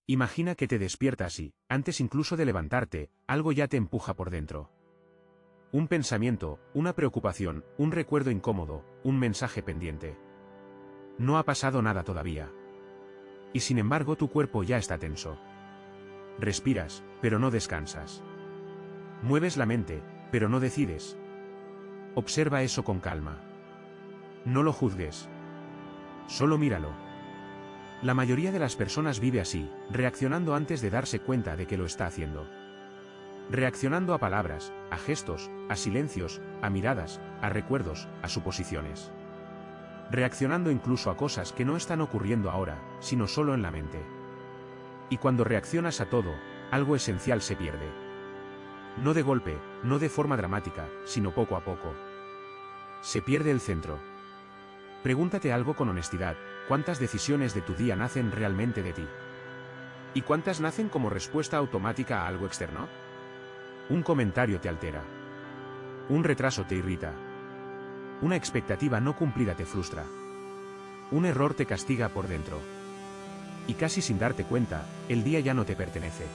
Imagina que te despiertas y, antes incluso de levantarte, algo ya te empuja por dentro. Un pensamiento, una preocupación, un recuerdo incómodo, un mensaje pendiente. No ha pasado nada todavía. Y sin embargo tu cuerpo ya está tenso. Respiras, pero no descansas. Mueves la mente, pero no decides. Observa eso con calma. No lo juzgues. Solo míralo. La mayoría de las personas vive así, reaccionando antes de darse cuenta de que lo está haciendo. Reaccionando a palabras, a gestos, a silencios, a miradas, a recuerdos, a suposiciones. Reaccionando incluso a cosas que no están ocurriendo ahora, sino solo en la mente. Y cuando reaccionas a todo, algo esencial se pierde. No de golpe, no de forma dramática, sino poco a poco. Se pierde el centro. Pregúntate algo con honestidad: ¿cuántas decisiones de tu día nacen realmente de ti? ¿Y cuántas nacen como respuesta automática a algo externo? Un comentario te altera. Un retraso te irrita. Una expectativa no cumplida te frustra. Un error te castiga por dentro. Y casi sin darte cuenta, el día ya no te pertenece.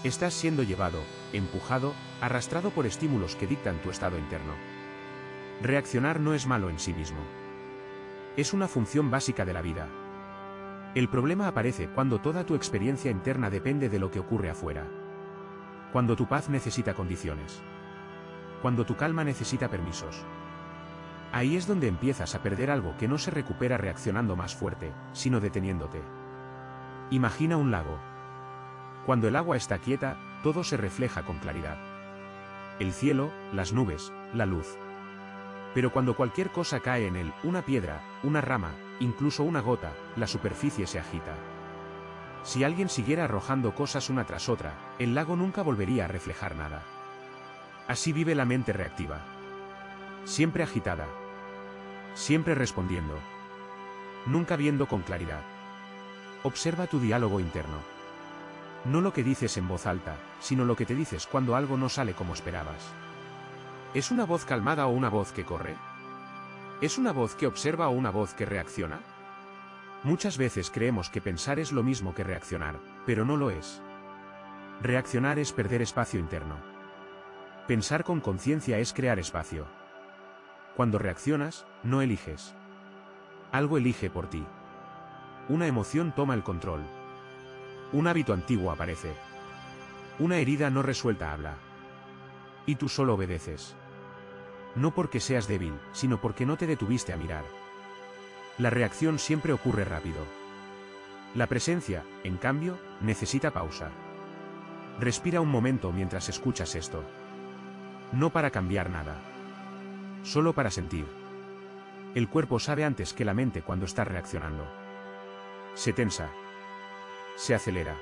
Estás siendo llevado, empujado, arrastrado por estímulos que dictan tu estado interno. Reaccionar no es malo en sí mismo. Es una función básica de la vida. El problema aparece cuando toda tu experiencia interna depende de lo que ocurre afuera. Cuando tu paz necesita condiciones. Cuando tu calma necesita permisos. Ahí es donde empiezas a perder algo que no se recupera reaccionando más fuerte, sino deteniéndote. Imagina un lago. Cuando el agua está quieta, todo se refleja con claridad. El cielo, las nubes, la luz. Pero cuando cualquier cosa cae en él, una piedra, una rama, incluso una gota, la superficie se agita. Si alguien siguiera arrojando cosas una tras otra, el lago nunca volvería a reflejar nada. Así vive la mente reactiva. Siempre agitada. Siempre respondiendo. Nunca viendo con claridad. Observa tu diálogo interno. No lo que dices en voz alta, sino lo que te dices cuando algo no sale como esperabas. ¿Es una voz calmada o una voz que corre? ¿Es una voz que observa o una voz que reacciona? Muchas veces creemos que pensar es lo mismo que reaccionar, pero no lo es. Reaccionar es perder espacio interno. Pensar con conciencia es crear espacio. Cuando reaccionas, no eliges. Algo elige por ti. Una emoción toma el control. Un hábito antiguo aparece. Una herida no resuelta habla. Y tú solo obedeces. No porque seas débil, sino porque no te detuviste a mirar. La reacción siempre ocurre rápido. La presencia, en cambio, necesita pausa. Respira un momento mientras escuchas esto. No para cambiar nada. Solo para sentir. El cuerpo sabe antes que la mente cuando está reaccionando. Se tensa. Se acelera.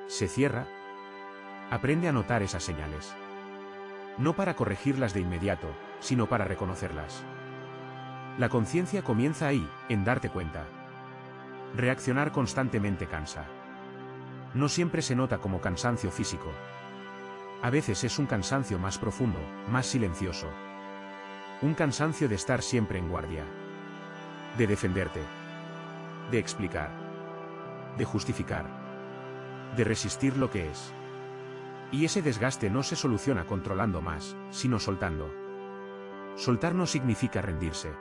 Se cierra. Aprende a notar esas señales. No para corregirlas de inmediato, sino para reconocerlas. La conciencia comienza ahí, en darte cuenta. Reaccionar constantemente cansa. No siempre se nota como cansancio físico. A veces es un cansancio más profundo, más silencioso. Un cansancio de estar siempre en guardia. De defenderte. De explicar. De justificar. De resistir lo que es. Y ese desgaste no se soluciona controlando más, sino soltando. Soltar no significa rendirse.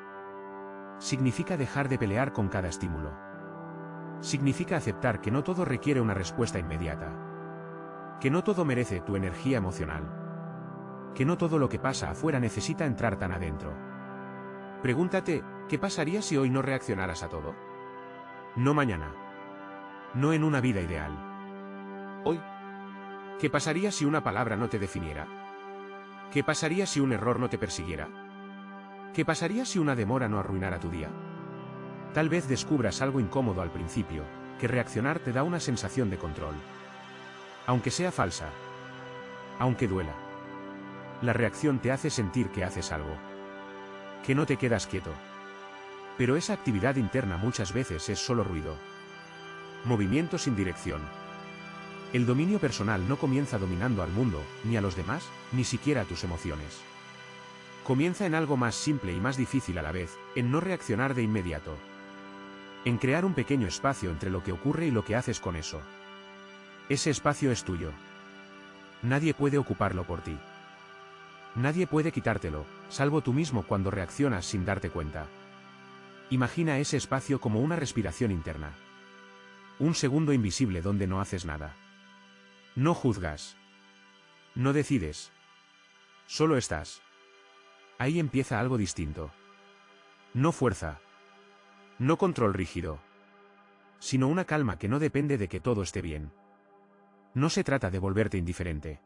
Significa dejar de pelear con cada estímulo. Significa aceptar que no todo requiere una respuesta inmediata. Que no todo merece tu energía emocional. Que no todo lo que pasa afuera necesita entrar tan adentro. Pregúntate, ¿qué pasaría si hoy no reaccionaras a todo? No mañana. No en una vida ideal. Hoy. ¿Qué pasaría si una palabra no te definiera? ¿Qué pasaría si un error no te persiguiera? ¿Qué pasaría si una demora no arruinara tu día? Tal vez descubras algo incómodo al principio, que reaccionar te da una sensación de control. Aunque sea falsa. Aunque duela. La reacción te hace sentir que haces algo. Que no te quedas quieto. Pero esa actividad interna muchas veces es solo ruido. Movimiento sin dirección. El dominio personal no comienza dominando al mundo, ni a los demás, ni siquiera a tus emociones. Comienza en algo más simple y más difícil a la vez, en no reaccionar de inmediato. En crear un pequeño espacio entre lo que ocurre y lo que haces con eso. Ese espacio es tuyo. Nadie puede ocuparlo por ti. Nadie puede quitártelo, salvo tú mismo cuando reaccionas sin darte cuenta. Imagina ese espacio como una respiración interna. Un segundo invisible donde no haces nada. No juzgas. No decides. Solo estás. Ahí empieza algo distinto. No fuerza. No control rígido. Sino una calma que no depende de que todo esté bien. No se trata de volverte indiferente.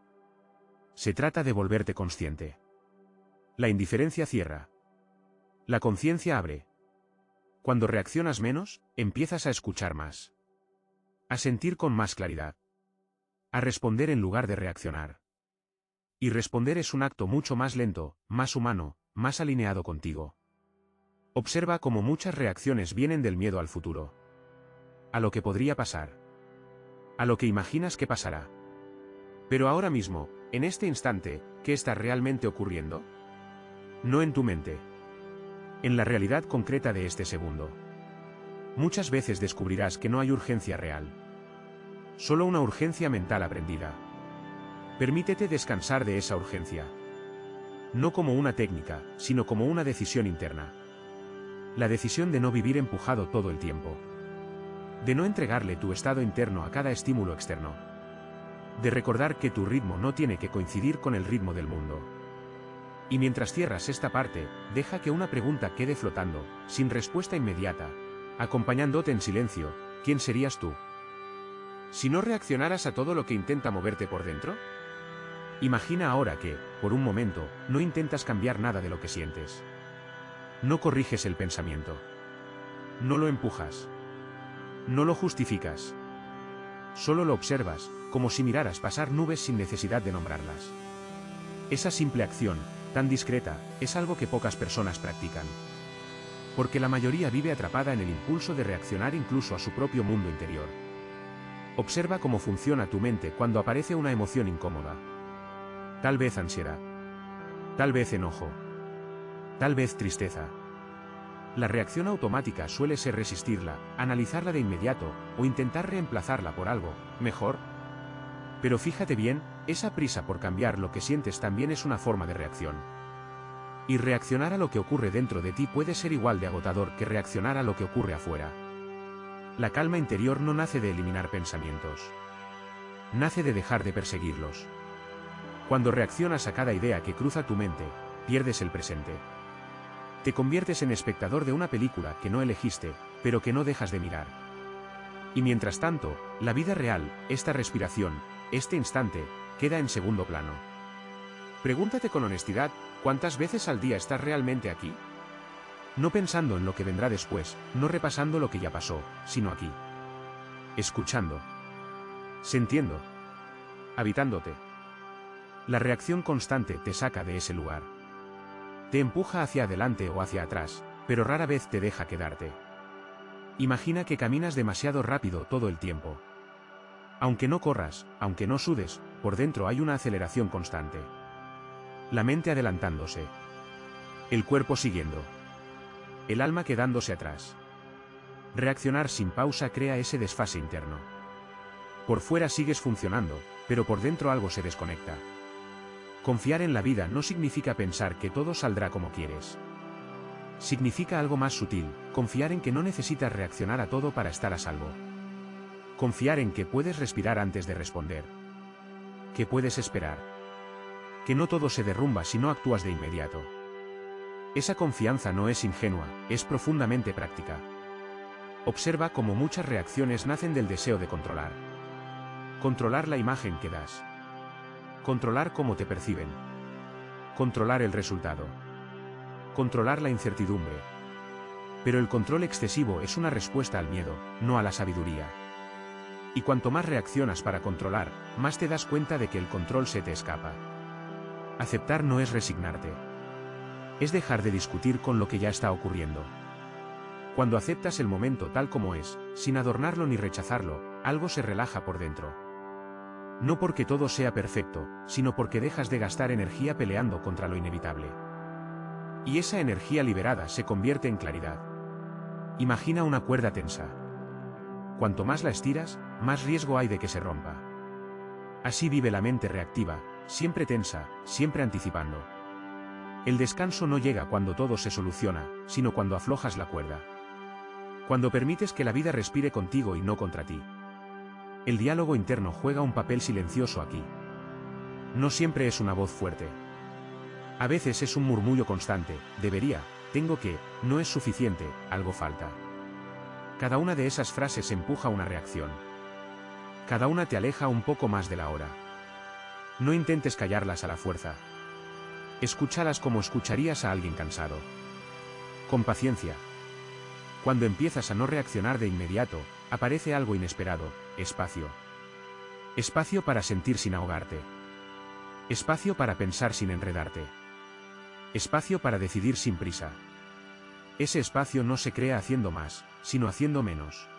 Se trata de volverte consciente. La indiferencia cierra. La conciencia abre. Cuando reaccionas menos, empiezas a escuchar más. A sentir con más claridad. A responder en lugar de reaccionar. Y responder es un acto mucho más lento, más humano, más alineado contigo. Observa cómo muchas reacciones vienen del miedo al futuro. A lo que podría pasar. A lo que imaginas que pasará. Pero ahora mismo, en este instante, ¿qué está realmente ocurriendo? No en tu mente. En la realidad concreta de este segundo. Muchas veces descubrirás que no hay urgencia real. Solo una urgencia mental aprendida. Permítete descansar de esa urgencia. No como una técnica, sino como una decisión interna. La decisión de no vivir empujado todo el tiempo. De no entregarle tu estado interno a cada estímulo externo. De recordar que tu ritmo no tiene que coincidir con el ritmo del mundo. Y mientras cierras esta parte, deja que una pregunta quede flotando, sin respuesta inmediata, acompañándote en silencio. ¿Quién serías tú? Si no reaccionaras a todo lo que intenta moverte por dentro. Imagina ahora que, por un momento, no intentas cambiar nada de lo que sientes. No corriges el pensamiento. No lo empujas. No lo justificas. Solo lo observas, como si miraras pasar nubes sin necesidad de nombrarlas. Esa simple acción, tan discreta, es algo que pocas personas practican. Porque la mayoría vive atrapada en el impulso de reaccionar incluso a su propio mundo interior. Observa cómo funciona tu mente cuando aparece una emoción incómoda. Tal vez ansiedad. Tal vez enojo. Tal vez tristeza. La reacción automática suele ser resistirla, analizarla de inmediato, o intentar reemplazarla por algo mejor. Pero fíjate bien, esa prisa por cambiar lo que sientes también es una forma de reacción. Y reaccionar a lo que ocurre dentro de ti puede ser igual de agotador que reaccionar a lo que ocurre afuera. La calma interior no nace de eliminar pensamientos. Nace de dejar de perseguirlos. Cuando reaccionas a cada idea que cruza tu mente, pierdes el presente. Te conviertes en espectador de una película que no elegiste, pero que no dejas de mirar. Y mientras tanto, la vida real, esta respiración, este instante, queda en segundo plano. Pregúntate con honestidad, ¿cuántas veces al día estás realmente aquí? No pensando en lo que vendrá después, no repasando lo que ya pasó, sino aquí. Escuchando. Sintiendo. Habitándote. La reacción constante te saca de ese lugar. Te empuja hacia adelante o hacia atrás, pero rara vez te deja quedarte. Imagina que caminas demasiado rápido todo el tiempo. Aunque no corras, aunque no sudes, por dentro hay una aceleración constante. La mente adelantándose. El cuerpo siguiendo. El alma quedándose atrás. Reaccionar sin pausa crea ese desfase interno. Por fuera sigues funcionando, pero por dentro algo se desconecta. Confiar en la vida no significa pensar que todo saldrá como quieres. Significa algo más sutil, confiar en que no necesitas reaccionar a todo para estar a salvo. Confiar en que puedes respirar antes de responder. Que puedes esperar. Que no todo se derrumba si no actúas de inmediato. Esa confianza no es ingenua, es profundamente práctica. Observa cómo muchas reacciones nacen del deseo de controlar. Controlar la imagen que das. Controlar cómo te perciben. Controlar el resultado. Controlar la incertidumbre. Pero el control excesivo es una respuesta al miedo, no a la sabiduría. Y cuanto más reaccionas para controlar, más te das cuenta de que el control se te escapa. Aceptar no es resignarte. Es dejar de discutir con lo que ya está ocurriendo. Cuando aceptas el momento tal como es, sin adornarlo ni rechazarlo, algo se relaja por dentro. No porque todo sea perfecto, sino porque dejas de gastar energía peleando contra lo inevitable. Y esa energía liberada se convierte en claridad. Imagina una cuerda tensa. Cuanto más la estiras, más riesgo hay de que se rompa. Así vive la mente reactiva, siempre tensa, siempre anticipando. El descanso no llega cuando todo se soluciona, sino cuando aflojas la cuerda. Cuando permites que la vida respire contigo y no contra ti. El diálogo interno juega un papel silencioso aquí. No siempre es una voz fuerte. A veces es un murmullo constante: debería, tengo que, no es suficiente, algo falta. Cada una de esas frases empuja una reacción. Cada una te aleja un poco más de la hora. No intentes callarlas a la fuerza. Escúchalas como escucharías a alguien cansado. Con paciencia. Cuando empiezas a no reaccionar de inmediato, aparece algo inesperado: espacio. Espacio para sentir sin ahogarte. Espacio para pensar sin enredarte. Espacio para decidir sin prisa. Ese espacio no se crea haciendo más, sino haciendo menos.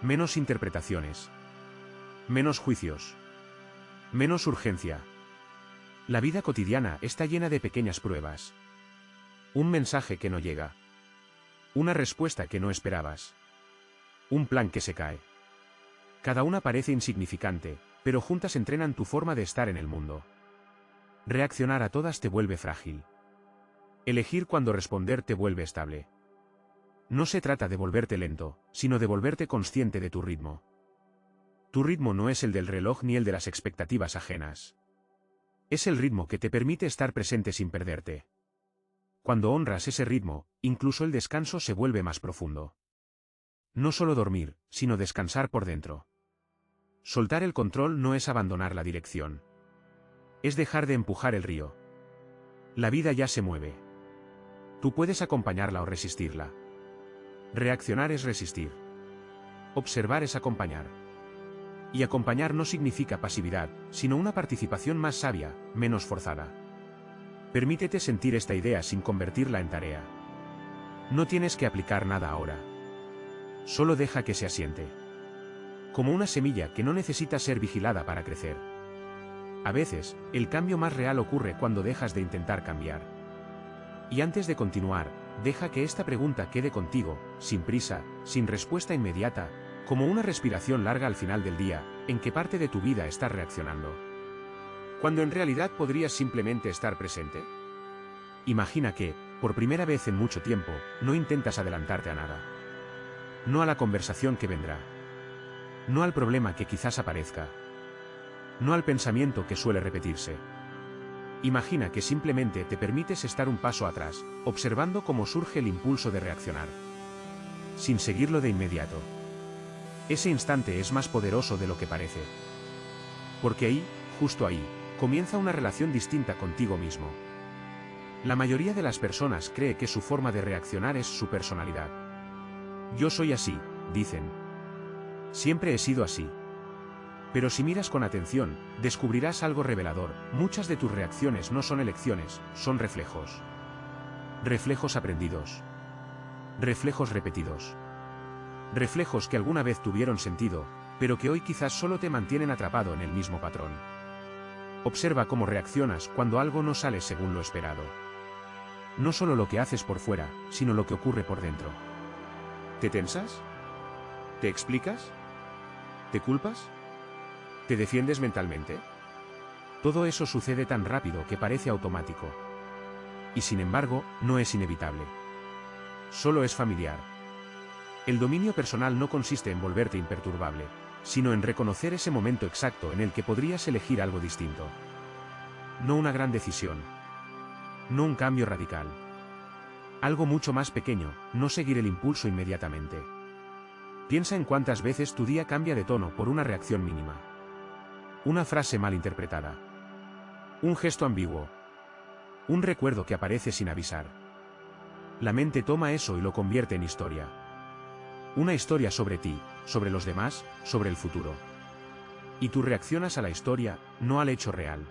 Menos interpretaciones. Menos juicios. Menos urgencia. La vida cotidiana está llena de pequeñas pruebas. Un mensaje que no llega. Una respuesta que no esperabas. Un plan que se cae. Cada una parece insignificante, pero juntas entrenan tu forma de estar en el mundo. Reaccionar a todas te vuelve frágil. Elegir cuándo responder te vuelve estable. No se trata de volverte lento, sino de volverte consciente de tu ritmo. Tu ritmo no es el del reloj ni el de las expectativas ajenas. Es el ritmo que te permite estar presente sin perderte. Cuando honras ese ritmo, incluso el descanso se vuelve más profundo. No solo dormir, sino descansar por dentro. Soltar el control no es abandonar la dirección. Es dejar de empujar el río. La vida ya se mueve. Tú puedes acompañarla o resistirla. Reaccionar es resistir. Observar es acompañar. Y acompañar no significa pasividad, sino una participación más sabia, menos forzada. Permítete sentir esta idea sin convertirla en tarea. No tienes que aplicar nada ahora. Solo deja que se asiente. Como una semilla que no necesita ser vigilada para crecer. A veces, el cambio más real ocurre cuando dejas de intentar cambiar. Y antes de continuar, deja que esta pregunta quede contigo, sin prisa, sin respuesta inmediata, como una respiración larga al final del día, en que parte de tu vida está reaccionando. Cuando en realidad podrías simplemente estar presente. Imagina que, por primera vez en mucho tiempo, no intentas adelantarte a nada. No a la conversación que vendrá. No al problema que quizás aparezca. No al pensamiento que suele repetirse. Imagina que simplemente te permites estar un paso atrás, observando cómo surge el impulso de reaccionar. Sin seguirlo de inmediato. Ese instante es más poderoso de lo que parece. Porque ahí, justo ahí, comienza una relación distinta contigo mismo. La mayoría de las personas cree que su forma de reaccionar es su personalidad. Yo soy así, dicen. Siempre he sido así. Pero si miras con atención, descubrirás algo revelador: muchas de tus reacciones no son elecciones, son reflejos. Reflejos aprendidos. Reflejos repetidos. Reflejos que alguna vez tuvieron sentido, pero que hoy quizás solo te mantienen atrapado en el mismo patrón. Observa cómo reaccionas cuando algo no sale según lo esperado. No solo lo que haces por fuera, sino lo que ocurre por dentro. ¿Te tensas? ¿Te explicas? ¿Te culpas? ¿Te defiendes mentalmente? Todo eso sucede tan rápido que parece automático. Y sin embargo, no es inevitable. Solo es familiar. El dominio personal no consiste en volverte imperturbable, sino en reconocer ese momento exacto en el que podrías elegir algo distinto. No una gran decisión. No un cambio radical. Algo mucho más pequeño: no seguir el impulso inmediatamente. Piensa en cuántas veces tu día cambia de tono por una reacción mínima. Una frase mal interpretada. Un gesto ambiguo. Un recuerdo que aparece sin avisar. La mente toma eso y lo convierte en historia. Una historia sobre ti, sobre los demás, sobre el futuro. Y tú reaccionas a la historia, no al hecho real.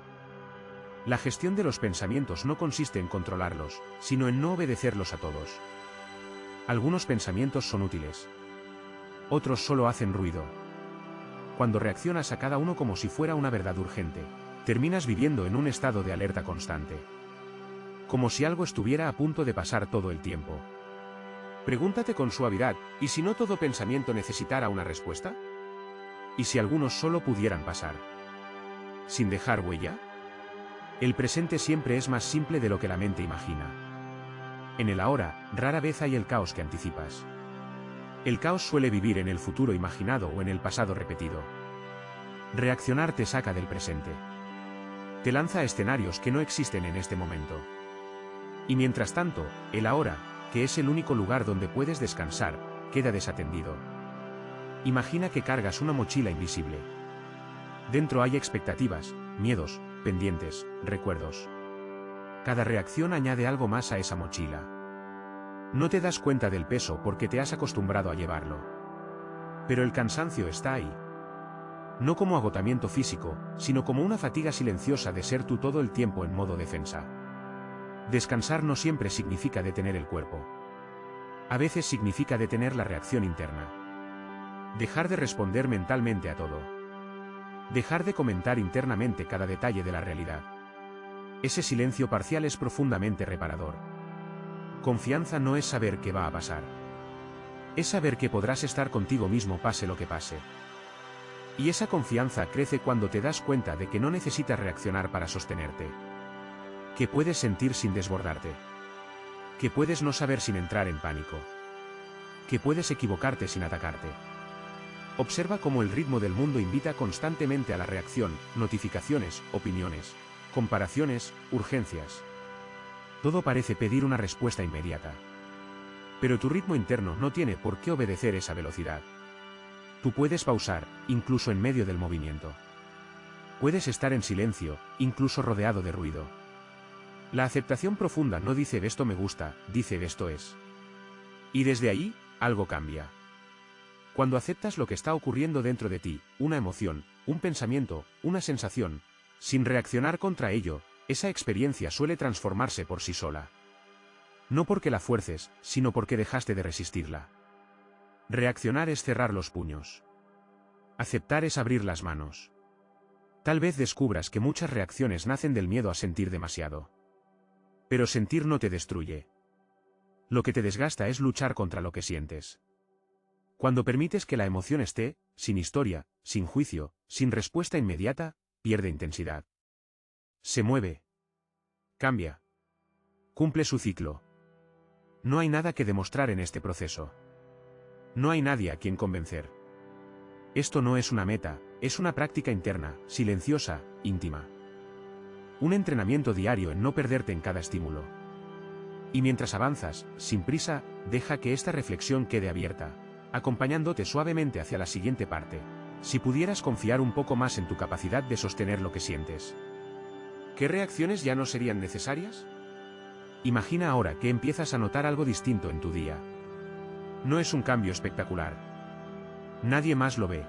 La gestión de los pensamientos no consiste en controlarlos, sino en no obedecerlos a todos. Algunos pensamientos son útiles. Otros solo hacen ruido. Cuando reaccionas a cada uno como si fuera una verdad urgente, terminas viviendo en un estado de alerta constante. Como si algo estuviera a punto de pasar todo el tiempo. Pregúntate con suavidad, ¿y si no todo pensamiento necesitara una respuesta? ¿Y si algunos solo pudieran pasar sin dejar huella? El presente siempre es más simple de lo que la mente imagina. En el ahora, rara vez hay el caos que anticipas. El caos suele vivir en el futuro imaginado o en el pasado repetido. Reaccionar te saca del presente. Te lanza a escenarios que no existen en este momento. Y mientras tanto, el ahora, que es el único lugar donde puedes descansar, queda desatendido. Imagina que cargas una mochila invisible. Dentro hay expectativas, miedos, pendientes, recuerdos. Cada reacción añade algo más a esa mochila. No te das cuenta del peso porque te has acostumbrado a llevarlo. Pero el cansancio está ahí. No como agotamiento físico, sino como una fatiga silenciosa de ser tú todo el tiempo en modo defensa. Descansar no siempre significa detener el cuerpo. A veces significa detener la reacción interna. Dejar de responder mentalmente a todo. Dejar de comentar internamente cada detalle de la realidad. Ese silencio parcial es profundamente reparador. Confianza no es saber qué va a pasar. Es saber que podrás estar contigo mismo pase lo que pase. Y esa confianza crece cuando te das cuenta de que no necesitas reaccionar para sostenerte. Que puedes sentir sin desbordarte. Que puedes no saber sin entrar en pánico. Que puedes equivocarte sin atacarte. Observa cómo el ritmo del mundo invita constantemente a la reacción, notificaciones, opiniones, comparaciones, urgencias. Todo parece pedir una respuesta inmediata. Pero tu ritmo interno no tiene por qué obedecer esa velocidad. Tú puedes pausar, incluso en medio del movimiento. Puedes estar en silencio, incluso rodeado de ruido. La aceptación profunda no dice esto me gusta, dice esto es. Y desde ahí, algo cambia. Cuando aceptas lo que está ocurriendo dentro de ti, una emoción, un pensamiento, una sensación, sin reaccionar contra ello, esa experiencia suele transformarse por sí sola. No porque la fuerces, sino porque dejaste de resistirla. Reaccionar es cerrar los puños. Aceptar es abrir las manos. Tal vez descubras que muchas reacciones nacen del miedo a sentir demasiado. Pero sentir no te destruye. Lo que te desgasta es luchar contra lo que sientes. Cuando permites que la emoción esté, sin historia, sin juicio, sin respuesta inmediata, pierde intensidad. Se mueve. Cambia. Cumple su ciclo. No hay nada que demostrar en este proceso. No hay nadie a quien convencer. Esto no es una meta, es una práctica interna, silenciosa, íntima. Un entrenamiento diario en no perderte en cada estímulo. Y mientras avanzas, sin prisa, deja que esta reflexión quede abierta, acompañándote suavemente hacia la siguiente parte. Si pudieras confiar un poco más en tu capacidad de sostener lo que sientes, ¿qué reacciones ya no serían necesarias? Imagina ahora que empiezas a notar algo distinto en tu día. No es un cambio espectacular. Nadie más lo ve.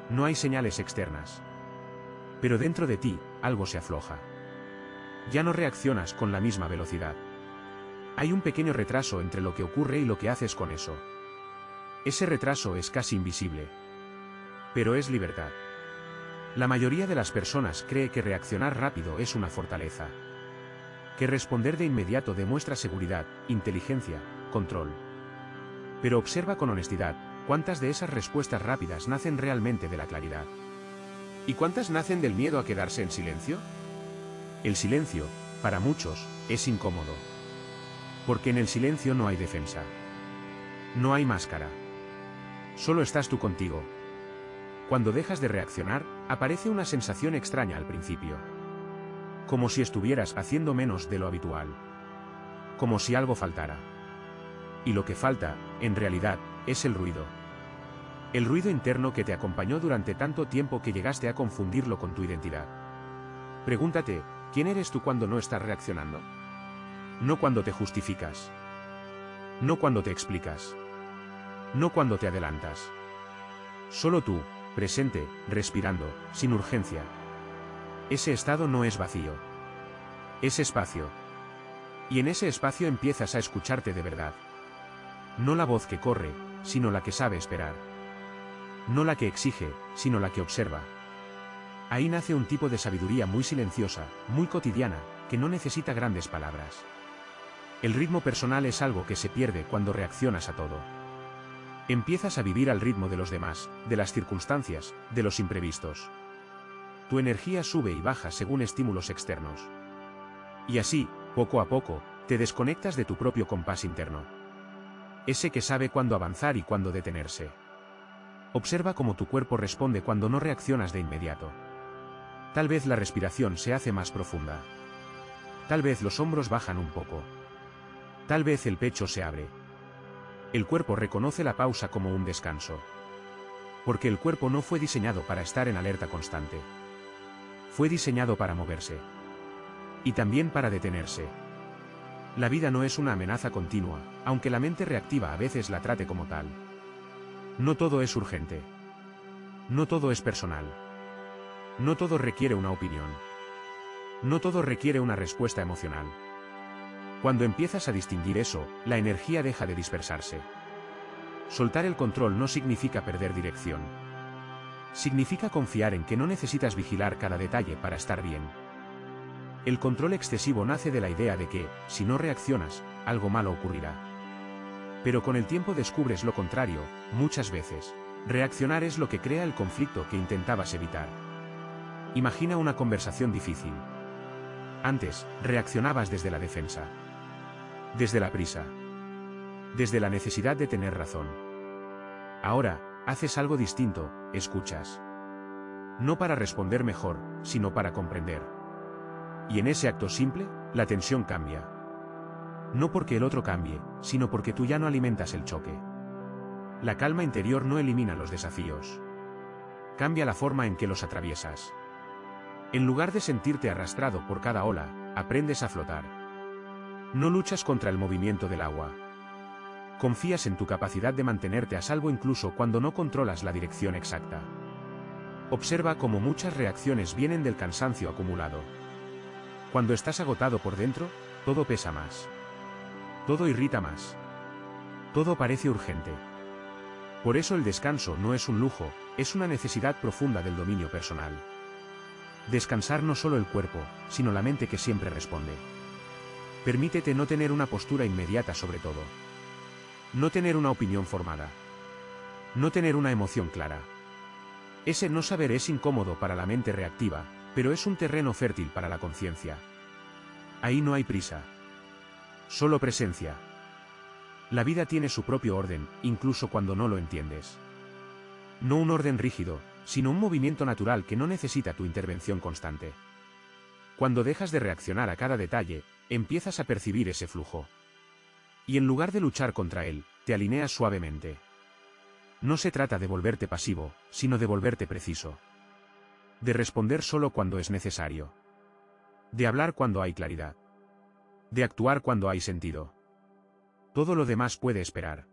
No hay señales externas. Pero dentro de ti, algo se afloja. Ya no reaccionas con la misma velocidad. Hay un pequeño retraso entre lo que ocurre y lo que haces con eso. Ese retraso es casi invisible. Pero es libertad. La mayoría de las personas cree que reaccionar rápido es una fortaleza. Que responder de inmediato demuestra seguridad, inteligencia, control. Pero observa con honestidad, ¿cuántas de esas respuestas rápidas nacen realmente de la claridad? ¿Y cuántas nacen del miedo a quedarse en silencio? El silencio, para muchos, es incómodo. Porque en el silencio no hay defensa. No hay máscara. Solo estás tú contigo. Cuando dejas de reaccionar, aparece una sensación extraña al principio. Como si estuvieras haciendo menos de lo habitual. Como si algo faltara. Y lo que falta, en realidad, es el ruido. El ruido interno que te acompañó durante tanto tiempo que llegaste a confundirlo con tu identidad. Pregúntate, ¿quién eres tú cuando no estás reaccionando? No cuando te justificas. No cuando te explicas. No cuando te adelantas. Solo tú, presente, respirando, sin urgencia. Ese estado no es vacío. Es espacio. Y en ese espacio empiezas a escucharte de verdad. No la voz que corre, sino la que sabe esperar. No la que exige, sino la que observa. Ahí nace un tipo de sabiduría muy silenciosa, muy cotidiana, que no necesita grandes palabras. El ritmo personal es algo que se pierde cuando reaccionas a todo. Empiezas a vivir al ritmo de los demás, de las circunstancias, de los imprevistos. Tu energía sube y baja según estímulos externos. Y así, poco a poco, te desconectas de tu propio compás interno. Ese que sabe cuándo avanzar y cuándo detenerse. Observa cómo tu cuerpo responde cuando no reaccionas de inmediato. Tal vez la respiración se hace más profunda. Tal vez los hombros bajan un poco. Tal vez el pecho se abre. El cuerpo reconoce la pausa como un descanso. Porque el cuerpo no fue diseñado para estar en alerta constante. Fue diseñado para moverse. Y también para detenerse. La vida no es una amenaza continua, aunque la mente reactiva a veces la trate como tal. No todo es urgente. No todo es personal. No todo requiere una opinión. No todo requiere una respuesta emocional. Cuando empiezas a distinguir eso, la energía deja de dispersarse. Soltar el control no significa perder dirección. Significa confiar en que no necesitas vigilar cada detalle para estar bien. El control excesivo nace de la idea de que, si no reaccionas, algo malo ocurrirá. Pero con el tiempo descubres lo contrario, muchas veces. Reaccionar es lo que crea el conflicto que intentabas evitar. Imagina una conversación difícil. Antes, reaccionabas desde la defensa. Desde la prisa. Desde la necesidad de tener razón. Ahora, haces algo distinto, escuchas. No para responder mejor, sino para comprender. Y en ese acto simple, la tensión cambia. No porque el otro cambie, sino porque tú ya no alimentas el choque. La calma interior no elimina los desafíos. Cambia la forma en que los atraviesas. En lugar de sentirte arrastrado por cada ola, aprendes a flotar. No luchas contra el movimiento del agua. Confías en tu capacidad de mantenerte a salvo incluso cuando no controlas la dirección exacta. Observa cómo muchas reacciones vienen del cansancio acumulado. Cuando estás agotado por dentro, todo pesa más. Todo irrita más. Todo parece urgente. Por eso el descanso no es un lujo, es una necesidad profunda del dominio personal. Descansar no solo el cuerpo, sino la mente que siempre responde. Permítete no tener una postura inmediata sobre todo. No tener una opinión formada. No tener una emoción clara. Ese no saber es incómodo para la mente reactiva, pero es un terreno fértil para la conciencia. Ahí no hay prisa. Solo presencia. La vida tiene su propio orden, incluso cuando no lo entiendes. No un orden rígido, sino un movimiento natural que no necesita tu intervención constante. Cuando dejas de reaccionar a cada detalle, empiezas a percibir ese flujo. Y en lugar de luchar contra él, te alineas suavemente. No se trata de volverte pasivo, sino de volverte preciso. De responder solo cuando es necesario. De hablar cuando hay claridad. De actuar cuando hay sentido. Todo lo demás puede esperar.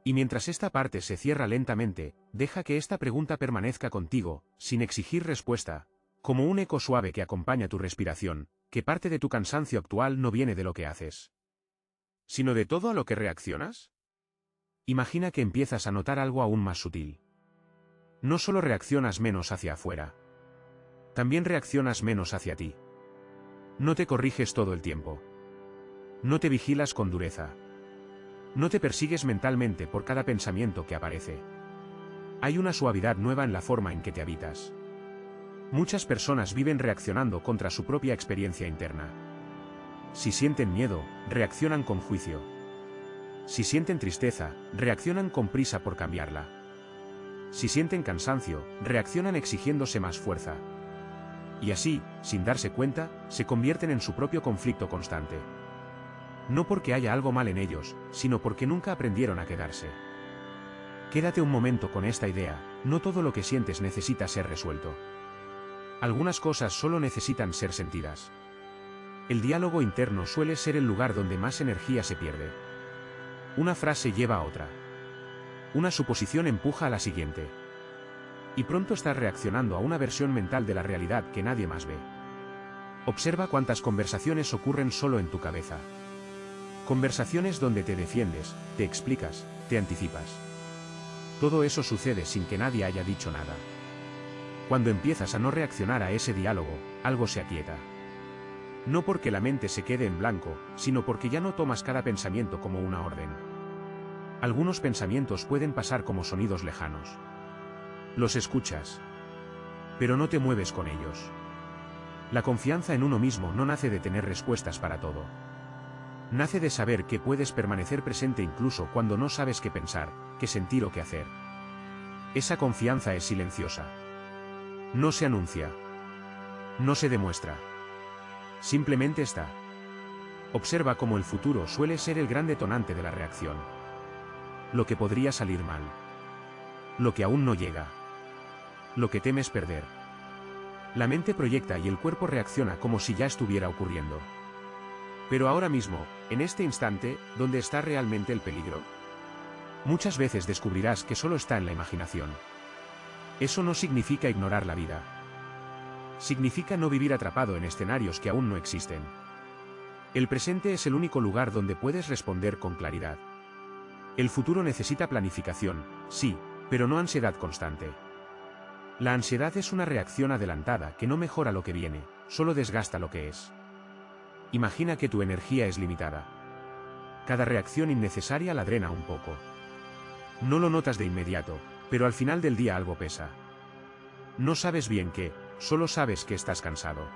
Y mientras esta parte se cierra lentamente, deja que esta pregunta permanezca contigo, sin exigir respuesta, como un eco suave que acompaña tu respiración, que parte de tu cansancio actual no viene de lo que haces, sino de todo a lo que reaccionas. Imagina que empiezas a notar algo aún más sutil. No solo reaccionas menos hacia afuera. También reaccionas menos hacia ti. No te corriges todo el tiempo. No te vigilas con dureza. No te persigues mentalmente por cada pensamiento que aparece. Hay una suavidad nueva en la forma en que te habitas. Muchas personas viven reaccionando contra su propia experiencia interna. Si sienten miedo, reaccionan con juicio. Si sienten tristeza, reaccionan con prisa por cambiarla. Si sienten cansancio, reaccionan exigiéndose más fuerza. Y así, sin darse cuenta, se convierten en su propio conflicto constante. No porque haya algo mal en ellos, sino porque nunca aprendieron a quedarse. Quédate un momento con esta idea, no todo lo que sientes necesita ser resuelto. Algunas cosas solo necesitan ser sentidas. El diálogo interno suele ser el lugar donde más energía se pierde. Una frase lleva a otra. Una suposición empuja a la siguiente. Y pronto estás reaccionando a una versión mental de la realidad que nadie más ve. Observa cuántas conversaciones ocurren solo en tu cabeza. Conversaciones donde te defiendes, te explicas, te anticipas. Todo eso sucede sin que nadie haya dicho nada. Cuando empiezas a no reaccionar a ese diálogo, algo se aquieta. No porque la mente se quede en blanco, sino porque ya no tomas cada pensamiento como una orden. Algunos pensamientos pueden pasar como sonidos lejanos. Los escuchas, pero no te mueves con ellos. La confianza en uno mismo no nace de tener respuestas para todo. Nace de saber que puedes permanecer presente incluso cuando no sabes qué pensar, qué sentir o qué hacer. Esa confianza es silenciosa. No se anuncia. No se demuestra. Simplemente está. Observa cómo el futuro suele ser el gran detonante de la reacción. Lo que podría salir mal. Lo que aún no llega. Lo que temes perder. La mente proyecta y el cuerpo reacciona como si ya estuviera ocurriendo. Pero ahora mismo, en este instante, ¿dónde está realmente el peligro? Muchas veces descubrirás que solo está en la imaginación. Eso no significa ignorar la vida. Significa no vivir atrapado en escenarios que aún no existen. El presente es el único lugar donde puedes responder con claridad. El futuro necesita planificación, sí, pero no ansiedad constante. La ansiedad es una reacción adelantada que no mejora lo que viene, solo desgasta lo que es. Imagina que tu energía es limitada. Cada reacción innecesaria la drena un poco. No lo notas de inmediato, pero al final del día algo pesa. No sabes bien qué, solo sabes que estás cansado.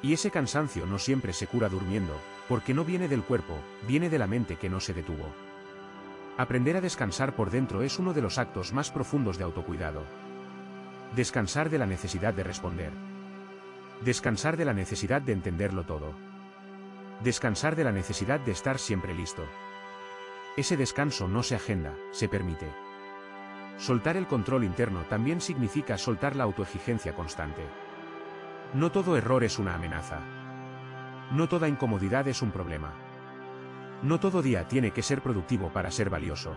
Y ese cansancio no siempre se cura durmiendo, porque no viene del cuerpo, viene de la mente que no se detuvo. Aprender a descansar por dentro es uno de los actos más profundos de autocuidado. Descansar de la necesidad de responder. Descansar de la necesidad de entenderlo todo. Descansar de la necesidad de estar siempre listo. Ese descanso no se agenda, se permite. Soltar el control interno también significa soltar la autoexigencia constante. No todo error es una amenaza. No toda incomodidad es un problema. No todo día tiene que ser productivo para ser valioso.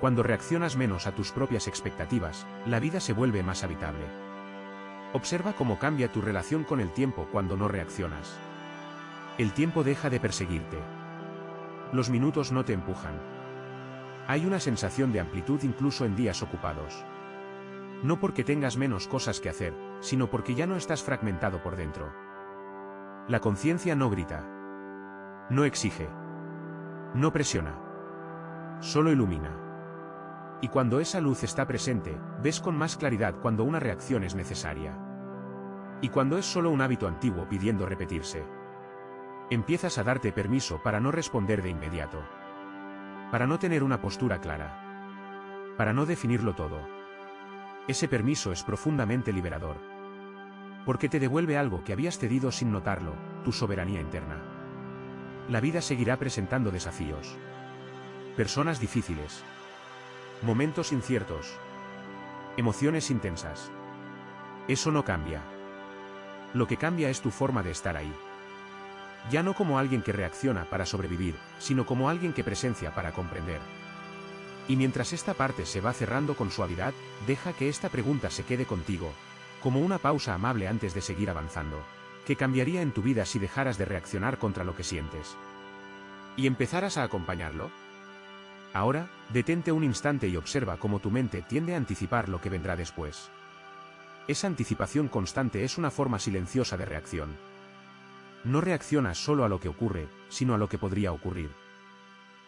Cuando reaccionas menos a tus propias expectativas, la vida se vuelve más habitable. Observa cómo cambia tu relación con el tiempo cuando no reaccionas. El tiempo deja de perseguirte. Los minutos no te empujan. Hay una sensación de amplitud incluso en días ocupados. No porque tengas menos cosas que hacer, sino porque ya no estás fragmentado por dentro. La conciencia no grita. No exige. No presiona. Solo ilumina. Y cuando esa luz está presente, ves con más claridad cuando una reacción es necesaria. Y cuando es solo un hábito antiguo pidiendo repetirse. Empiezas a darte permiso para no responder de inmediato. Para no tener una postura clara. Para no definirlo todo. Ese permiso es profundamente liberador. Porque te devuelve algo que habías cedido sin notarlo, tu soberanía interna. La vida seguirá presentando desafíos. Personas difíciles. Momentos inciertos. Emociones intensas. Eso no cambia. Lo que cambia es tu forma de estar ahí. Ya no como alguien que reacciona para sobrevivir, sino como alguien que presencia para comprender. Y mientras esta parte se va cerrando con suavidad, deja que esta pregunta se quede contigo, como una pausa amable antes de seguir avanzando. ¿Qué cambiaría en tu vida si dejaras de reaccionar contra lo que sientes? ¿Y empezaras a acompañarlo? Ahora, detente un instante y observa cómo tu mente tiende a anticipar lo que vendrá después. Esa anticipación constante es una forma silenciosa de reacción. No reaccionas solo a lo que ocurre, sino a lo que podría ocurrir.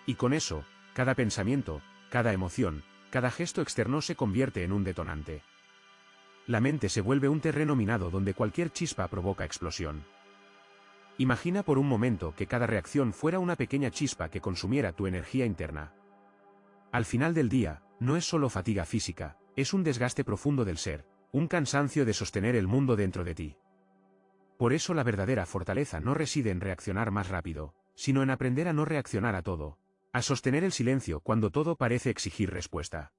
Y con eso, cada pensamiento, cada emoción, cada gesto externo se convierte en un detonante. La mente se vuelve un terreno minado donde cualquier chispa provoca explosión. Imagina por un momento que cada reacción fuera una pequeña chispa que consumiera tu energía interna. Al final del día, no es solo fatiga física, es un desgaste profundo del ser, un cansancio de sostener el mundo dentro de ti. Por eso la verdadera fortaleza no reside en reaccionar más rápido, sino en aprender a no reaccionar a todo, a sostener el silencio cuando todo parece exigir respuesta.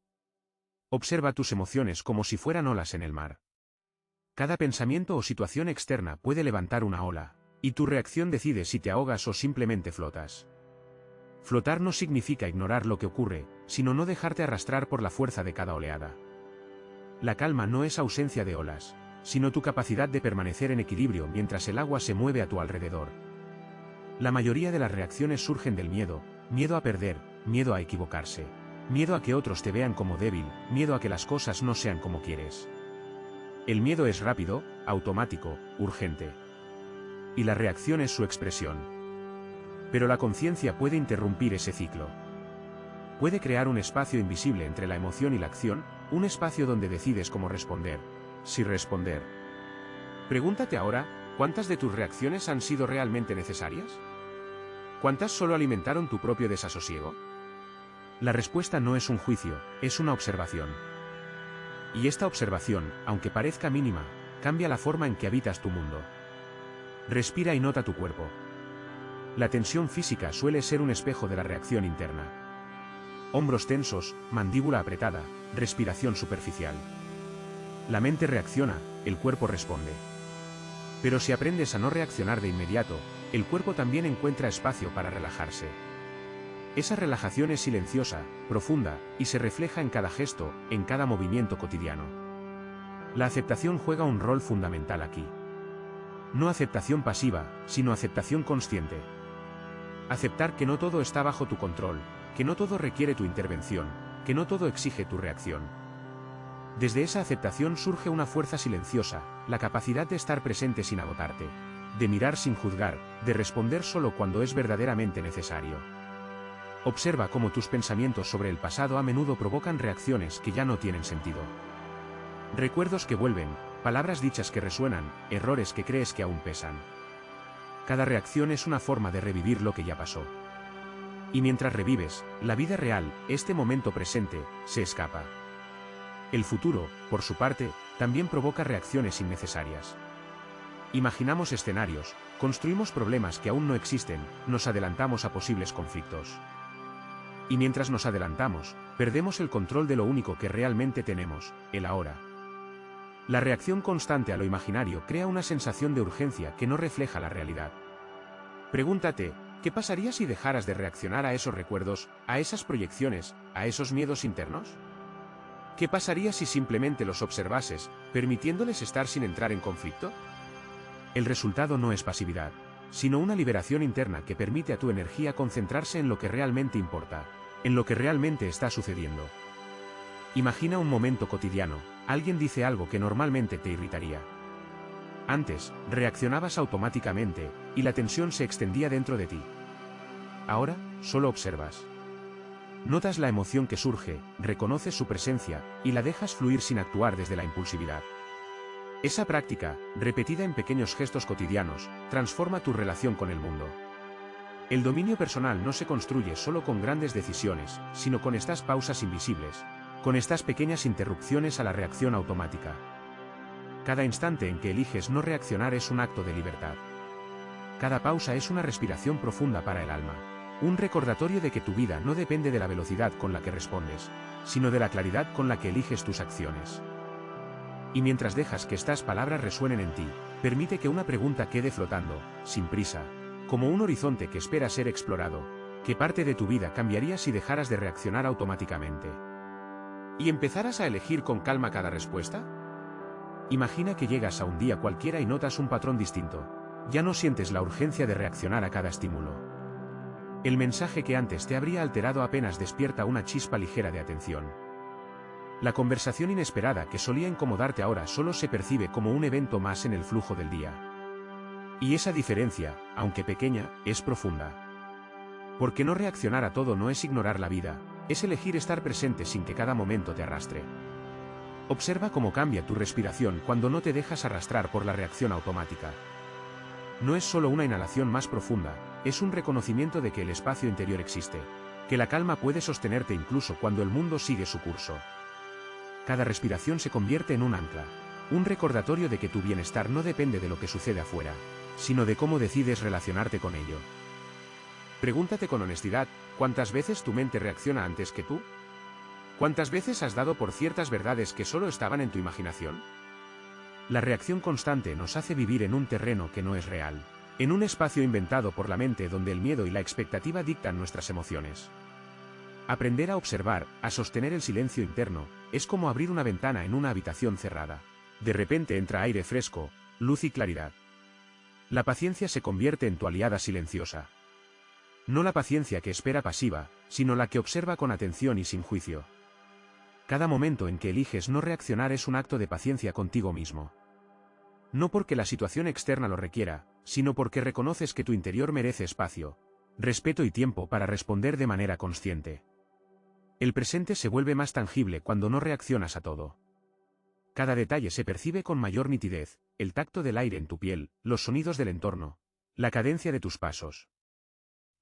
Observa tus emociones como si fueran olas en el mar. Cada pensamiento o situación externa puede levantar una ola, y tu reacción decide si te ahogas o simplemente flotas. Flotar no significa ignorar lo que ocurre, sino no dejarte arrastrar por la fuerza de cada oleada. La calma no es ausencia de olas, sino tu capacidad de permanecer en equilibrio mientras el agua se mueve a tu alrededor. La mayoría de las reacciones surgen del miedo, miedo a perder, miedo a equivocarse, miedo a que otros te vean como débil, miedo a que las cosas no sean como quieres. El miedo es rápido, automático, urgente. y la reacción es su expresión. Pero la conciencia puede interrumpir ese ciclo. Puede crear un espacio invisible entre la emoción y la acción, un espacio donde decides cómo responder, si responder. Pregúntate ahora, ¿cuántas de tus reacciones han sido realmente necesarias? ¿Cuántas solo alimentaron tu propio desasosiego? La respuesta no es un juicio, es una observación. Y esta observación, aunque parezca mínima, cambia la forma en que habitas tu mundo. Respira y nota tu cuerpo. La tensión física suele ser un espejo de la reacción interna. Hombros tensos, mandíbula apretada, respiración superficial. La mente reacciona, el cuerpo responde. Pero si aprendes a no reaccionar de inmediato, el cuerpo también encuentra espacio para relajarse. Esa relajación es silenciosa, profunda, y se refleja en cada gesto, en cada movimiento cotidiano. La aceptación juega un rol fundamental aquí. No aceptación pasiva, sino aceptación consciente. Aceptar que no todo está bajo tu control, que no todo requiere tu intervención, que no todo exige tu reacción. Desde esa aceptación surge una fuerza silenciosa, la capacidad de estar presente sin agotarte, de mirar sin juzgar, de responder solo cuando es verdaderamente necesario. Observa cómo tus pensamientos sobre el pasado a menudo provocan reacciones que ya no tienen sentido. Recuerdos que vuelven, palabras dichas que resuenan, errores que crees que aún pesan. Cada reacción es una forma de revivir lo que ya pasó. Y mientras revives, la vida real, este momento presente, se escapa. El futuro, por su parte, también provoca reacciones innecesarias. Imaginamos escenarios, construimos problemas que aún no existen, nos adelantamos a posibles conflictos. Y mientras nos adelantamos, perdemos el control de lo único que realmente tenemos, el ahora. La reacción constante a lo imaginario crea una sensación de urgencia que no refleja la realidad. Pregúntate, ¿qué pasaría si dejaras de reaccionar a esos recuerdos, a esas proyecciones, a esos miedos internos? ¿Qué pasaría si simplemente los observases, permitiéndoles estar sin entrar en conflicto? El resultado no es pasividad, sino una liberación interna que permite a tu energía concentrarse en lo que realmente importa, en lo que realmente está sucediendo. Imagina un momento cotidiano, alguien dice algo que normalmente te irritaría. Antes, reaccionabas automáticamente, y la tensión se extendía dentro de ti. Ahora, solo observas. Notas la emoción que surge, reconoces su presencia, y la dejas fluir sin actuar desde la impulsividad. Esa práctica, repetida en pequeños gestos cotidianos, transforma tu relación con el mundo. El dominio personal no se construye solo con grandes decisiones, sino con estas pausas invisibles, con estas pequeñas interrupciones a la reacción automática. Cada instante en que eliges no reaccionar es un acto de libertad. Cada pausa es una respiración profunda para el alma. Un recordatorio de que tu vida no depende de la velocidad con la que respondes, sino de la claridad con la que eliges tus acciones. Y mientras dejas que estas palabras resuenen en ti, permite que una pregunta quede flotando, sin prisa, como un horizonte que espera ser explorado. ¿Qué parte de tu vida cambiaría si dejaras de reaccionar automáticamente? ¿Y empezaras a elegir con calma cada respuesta? Imagina que llegas a un día cualquiera y notas un patrón distinto. Ya no sientes la urgencia de reaccionar a cada estímulo. El mensaje que antes te habría alterado apenas despierta una chispa ligera de atención. La conversación inesperada que solía incomodarte ahora solo se percibe como un evento más en el flujo del día. Y esa diferencia, aunque pequeña, es profunda. Porque no reaccionar a todo no es ignorar la vida, es elegir estar presente sin que cada momento te arrastre. Observa cómo cambia tu respiración cuando no te dejas arrastrar por la reacción automática. No es solo una inhalación más profunda, es un reconocimiento de que el espacio interior existe, que la calma puede sostenerte incluso cuando el mundo sigue su curso. Cada respiración se convierte en un ancla, un recordatorio de que tu bienestar no depende de lo que sucede afuera, sino de cómo decides relacionarte con ello. Pregúntate con honestidad, ¿cuántas veces tu mente reacciona antes que tú? ¿Cuántas veces has dado por ciertas verdades que solo estaban en tu imaginación? La reacción constante nos hace vivir en un terreno que no es real, en un espacio inventado por la mente donde el miedo y la expectativa dictan nuestras emociones. Aprender a observar, a sostener el silencio interno, es como abrir una ventana en una habitación cerrada. De repente entra aire fresco, luz y claridad. La paciencia se convierte en tu aliada silenciosa. No la paciencia que espera pasiva, sino la que observa con atención y sin juicio. Cada momento en que eliges no reaccionar es un acto de paciencia contigo mismo. No porque la situación externa lo requiera, sino porque reconoces que tu interior merece espacio, respeto y tiempo para responder de manera consciente. El presente se vuelve más tangible cuando no reaccionas a todo. Cada detalle se percibe con mayor nitidez, el tacto del aire en tu piel, los sonidos del entorno, la cadencia de tus pasos.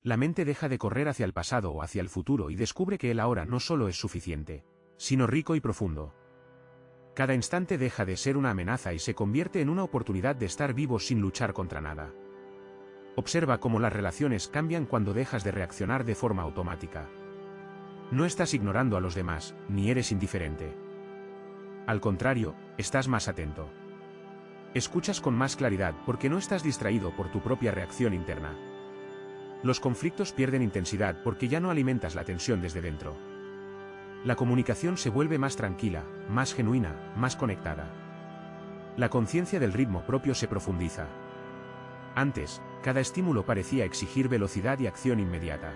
La mente deja de correr hacia el pasado o hacia el futuro y descubre que el ahora no solo es suficiente, sino rico y profundo. Cada instante deja de ser una amenaza y se convierte en una oportunidad de estar vivo sin luchar contra nada. Observa cómo las relaciones cambian cuando dejas de reaccionar de forma automática. No estás ignorando a los demás, ni eres indiferente. Al contrario, estás más atento. Escuchas con más claridad porque no estás distraído por tu propia reacción interna. Los conflictos pierden intensidad porque ya no alimentas la tensión desde dentro. La comunicación se vuelve más tranquila, más genuina, más conectada. La conciencia del ritmo propio se profundiza. Antes, cada estímulo parecía exigir velocidad y acción inmediata.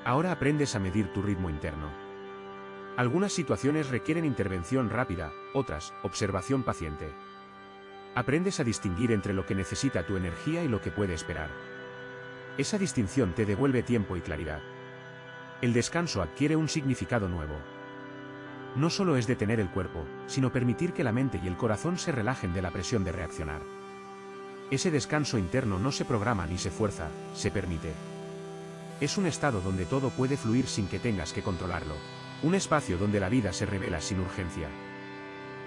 Ahora aprendes a medir tu ritmo interno. Algunas situaciones requieren intervención rápida, otras, observación paciente. Aprendes a distinguir entre lo que necesita tu energía y lo que puede esperar. Esa distinción te devuelve tiempo y claridad. El descanso adquiere un significado nuevo. No solo es detener el cuerpo, sino permitir que la mente y el corazón se relajen de la presión de reaccionar. Ese descanso interno no se programa ni se fuerza, se permite. Es un estado donde todo puede fluir sin que tengas que controlarlo. Un espacio donde la vida se revela sin urgencia.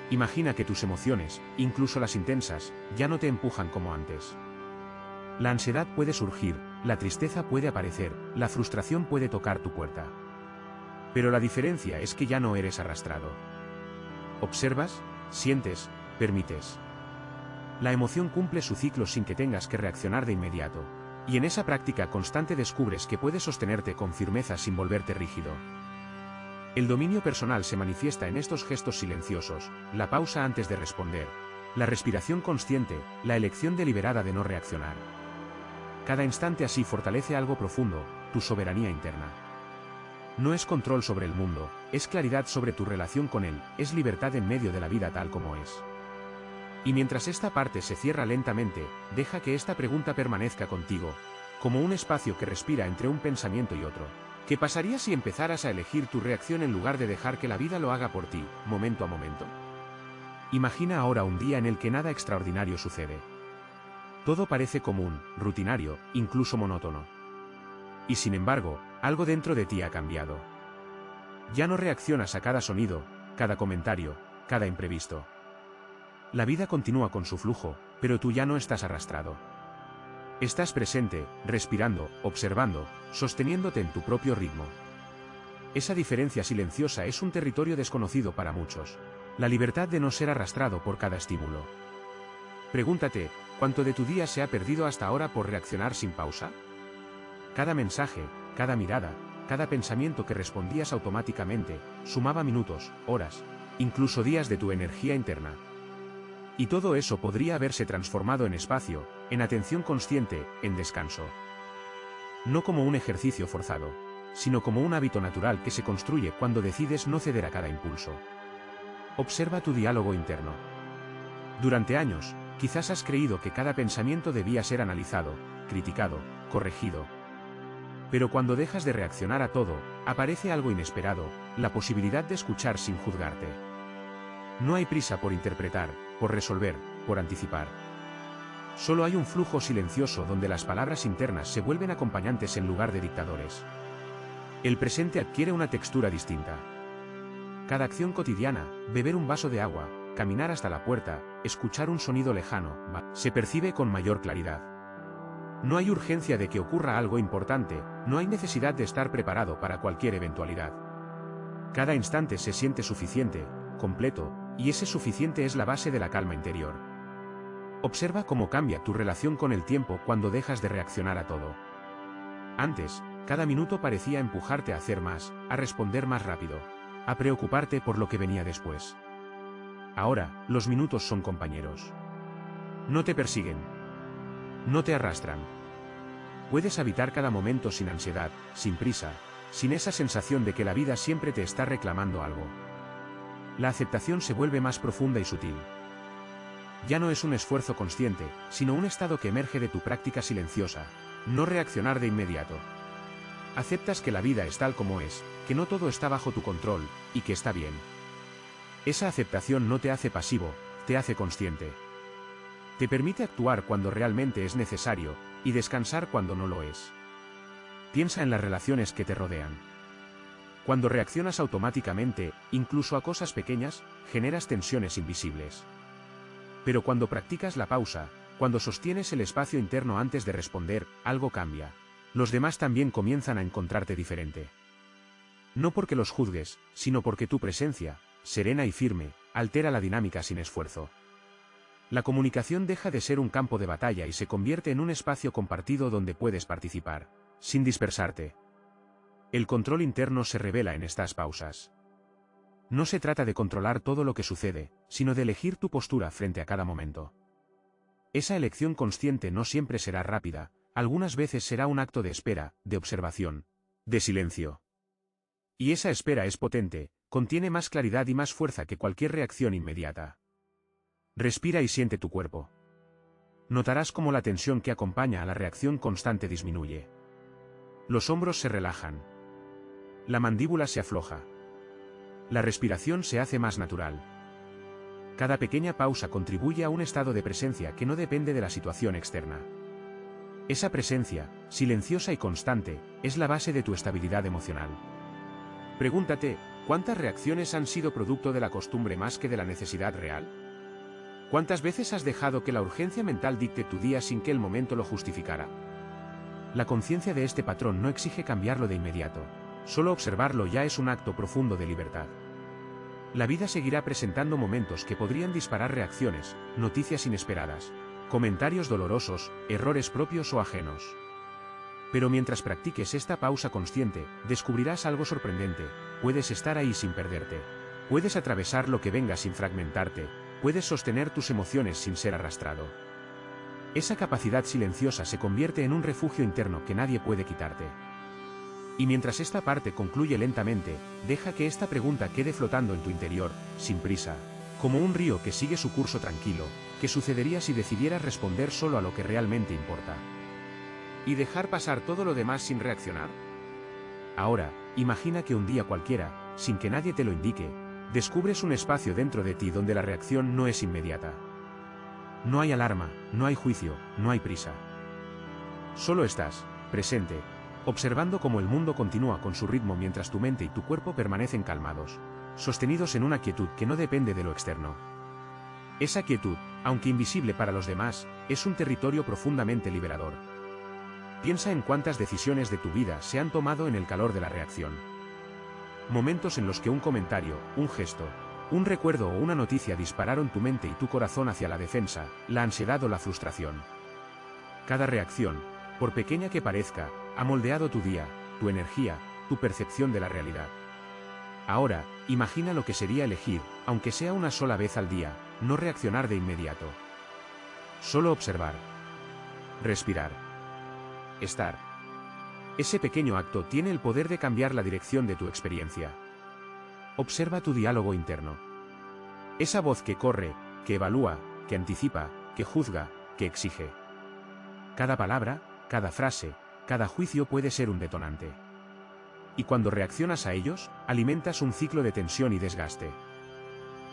Imagina que tus emociones, incluso las intensas, ya no te empujan como antes. La ansiedad puede surgir, la tristeza puede aparecer, la frustración puede tocar tu puerta. Pero la diferencia es que ya no eres arrastrado. Observas, sientes, permites. La emoción cumple su ciclo sin que tengas que reaccionar de inmediato. Y en esa práctica constante descubres que puedes sostenerte con firmeza sin volverte rígido. El dominio personal se manifiesta en estos gestos silenciosos, la pausa antes de responder, la respiración consciente, la elección deliberada de no reaccionar. Cada instante así fortalece algo profundo, tu soberanía interna. No es control sobre el mundo, es claridad sobre tu relación con él, es libertad en medio de la vida tal como es. Y mientras esta parte se cierra lentamente, deja que esta pregunta permanezca contigo, como un espacio que respira entre un pensamiento y otro. ¿Qué pasaría si empezaras a elegir tu reacción en lugar de dejar que la vida lo haga por ti, momento a momento? Imagina ahora un día en el que nada extraordinario sucede. Todo parece común, rutinario, incluso monótono. Y sin embargo, algo dentro de ti ha cambiado. Ya no reaccionas a cada sonido, cada comentario, cada imprevisto. La vida continúa con su flujo, pero tú ya no estás arrastrado. Estás presente, respirando, observando, sosteniéndote en tu propio ritmo. Esa diferencia silenciosa es un territorio desconocido para muchos. La libertad de no ser arrastrado por cada estímulo. Pregúntate, ¿cuánto de tu día se ha perdido hasta ahora por reaccionar sin pausa? Cada mensaje, cada mirada, cada pensamiento que respondías automáticamente, sumaba minutos, horas, incluso días de tu energía interna. Y todo eso podría haberse transformado en espacio, en atención consciente, en descanso. No como un ejercicio forzado, sino como un hábito natural que se construye cuando decides no ceder a cada impulso. Observa tu diálogo interno. Durante años, quizás has creído que cada pensamiento debía ser analizado, criticado, corregido. Pero cuando dejas de reaccionar a todo, aparece algo inesperado, la posibilidad de escuchar sin juzgarte. No hay prisa por interpretar, por resolver, por anticipar. Solo hay un flujo silencioso donde las palabras internas se vuelven acompañantes en lugar de dictadores. El presente adquiere una textura distinta. Cada acción cotidiana, beber un vaso de agua, caminar hasta la puerta, escuchar un sonido lejano, se percibe con mayor claridad. No hay urgencia de que ocurra algo importante, no hay necesidad de estar preparado para cualquier eventualidad. Cada instante se siente suficiente, completo, y ese suficiente es la base de la calma interior. Observa cómo cambia tu relación con el tiempo cuando dejas de reaccionar a todo. Antes, cada minuto parecía empujarte a hacer más, a responder más rápido, a preocuparte por lo que venía después. Ahora, los minutos son compañeros. No te persiguen. No te arrastran. Puedes habitar cada momento sin ansiedad, sin prisa, sin esa sensación de que la vida siempre te está reclamando algo. La aceptación se vuelve más profunda y sutil. ya no es un esfuerzo consciente, sino un estado que emerge de tu práctica silenciosa. No reaccionar de inmediato. Aceptas que la vida es tal como es, que no todo está bajo tu control, y que está bien. Esa aceptación no te hace pasivo, te hace consciente. Te permite actuar cuando realmente es necesario, y descansar cuando no lo es. Piensa en las relaciones que te rodean. Cuando reaccionas automáticamente, incluso a cosas pequeñas, generas tensiones invisibles. Pero cuando practicas la pausa, cuando sostienes el espacio interno antes de responder, algo cambia. Los demás también comienzan a encontrarte diferente. No porque los juzgues, sino porque tu presencia, serena y firme, altera la dinámica sin esfuerzo. La comunicación deja de ser un campo de batalla y se convierte en un espacio compartido donde puedes participar, sin dispersarte. El control interno se revela en estas pausas. No se trata de controlar todo lo que sucede, sino de elegir tu postura frente a cada momento. Esa elección consciente no siempre será rápida, algunas veces será un acto de espera, de observación, de silencio. Y esa espera es potente, contiene más claridad y más fuerza que cualquier reacción inmediata. Respira y siente tu cuerpo. Notarás cómo la tensión que acompaña a la reacción constante disminuye. Los hombros se relajan. La mandíbula se afloja. La respiración se hace más natural. Cada pequeña pausa contribuye a un estado de presencia que no depende de la situación externa. Esa presencia, silenciosa y constante, es la base de tu estabilidad emocional. Pregúntate, ¿cuántas reacciones han sido producto de la costumbre más que de la necesidad real? ¿Cuántas veces has dejado que la urgencia mental dicte tu día sin que el momento lo justificara? La conciencia de este patrón no exige cambiarlo de inmediato. Solo observarlo ya es un acto profundo de libertad. La vida seguirá presentando momentos que podrían disparar reacciones, noticias inesperadas, comentarios dolorosos, errores propios o ajenos. Pero mientras practiques esta pausa consciente, descubrirás algo sorprendente. Puedes estar ahí sin perderte. Puedes atravesar lo que venga sin fragmentarte. Puedes sostener tus emociones sin ser arrastrado. Esa capacidad silenciosa se convierte en un refugio interno que nadie puede quitarte. Y mientras esta parte concluye lentamente, deja que esta pregunta quede flotando en tu interior, sin prisa, como un río que sigue su curso tranquilo. ¿Qué sucedería si decidieras responder solo a lo que realmente importa? ¿Y dejar pasar todo lo demás sin reaccionar? Ahora, imagina que un día cualquiera, sin que nadie te lo indique, descubres un espacio dentro de ti donde la reacción no es inmediata. No hay alarma, no hay juicio, no hay prisa. Solo estás, presente, observando cómo el mundo continúa con su ritmo mientras tu mente y tu cuerpo permanecen calmados, sostenidos en una quietud que no depende de lo externo. Esa quietud, aunque invisible para los demás, es un territorio profundamente liberador. Piensa en cuántas decisiones de tu vida se han tomado en el calor de la reacción. Momentos en los que un comentario, un gesto, un recuerdo o una noticia dispararon tu mente y tu corazón hacia la defensa, la ansiedad o la frustración. Cada reacción, por pequeña que parezca, ha moldeado tu día, tu energía, tu percepción de la realidad. Ahora, imagina lo que sería elegir, aunque sea una sola vez al día, no reaccionar de inmediato. Solo observar. Respirar. Estar. Ese pequeño acto tiene el poder de cambiar la dirección de tu experiencia. Observa tu diálogo interno. Esa voz que corre, que evalúa, que anticipa, que juzga, que exige. Cada palabra, cada frase, cada juicio puede ser un detonante. Y cuando reaccionas a ellos, alimentas un ciclo de tensión y desgaste.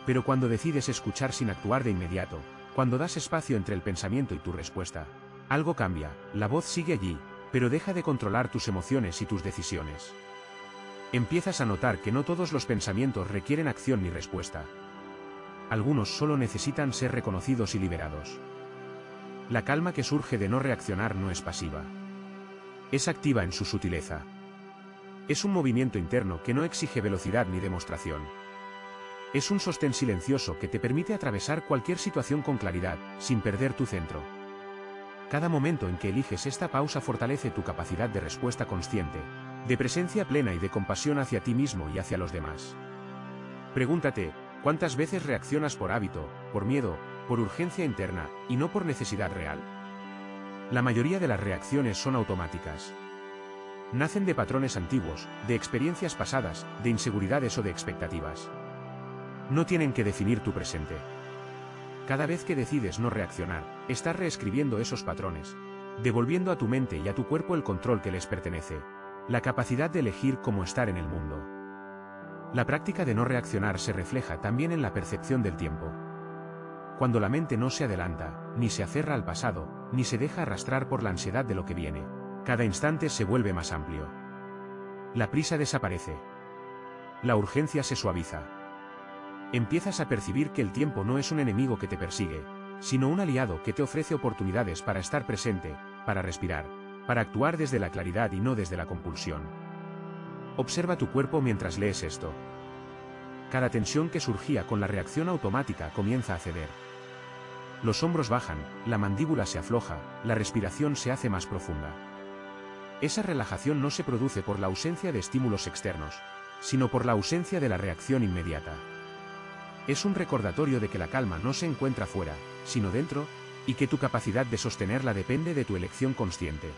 Pero cuando decides escuchar sin actuar de inmediato, cuando das espacio entre el pensamiento y tu respuesta, algo cambia, la voz sigue allí, pero deja de controlar tus emociones y tus decisiones. Empiezas a notar que no todos los pensamientos requieren acción ni respuesta. Algunos solo necesitan ser reconocidos y liberados. La calma que surge de no reaccionar no es pasiva. Es activa en su sutileza. Es un movimiento interno que no exige velocidad ni demostración. Es un sostén silencioso que te permite atravesar cualquier situación con claridad, sin perder tu centro. Cada momento en que eliges esta pausa fortalece tu capacidad de respuesta consciente, de presencia plena y de compasión hacia ti mismo y hacia los demás. Pregúntate, ¿cuántas veces reaccionas por hábito, por miedo, por urgencia interna, y no por necesidad real? La mayoría de las reacciones son automáticas. Nacen de patrones antiguos, de experiencias pasadas, de inseguridades o de expectativas. No tienen que definir tu presente. Cada vez que decides no reaccionar, estás reescribiendo esos patrones, devolviendo a tu mente y a tu cuerpo el control que les pertenece, la capacidad de elegir cómo estar en el mundo. La práctica de no reaccionar se refleja también en la percepción del tiempo. Cuando la mente no se adelanta, ni se aferra al pasado, ni se deja arrastrar por la ansiedad de lo que viene, cada instante se vuelve más amplio. La prisa desaparece. La urgencia se suaviza. Empiezas a percibir que el tiempo no es un enemigo que te persigue, sino un aliado que te ofrece oportunidades para estar presente, para respirar, para actuar desde la claridad y no desde la compulsión. Observa tu cuerpo mientras lees esto. Cada tensión que surgía con la reacción automática comienza a ceder. Los hombros bajan, la mandíbula se afloja, la respiración se hace más profunda. Esa relajación no se produce por la ausencia de estímulos externos, sino por la ausencia de la reacción inmediata. Es un recordatorio de que la calma no se encuentra fuera, sino dentro, y que tu capacidad de sostenerla depende de tu elección consciente.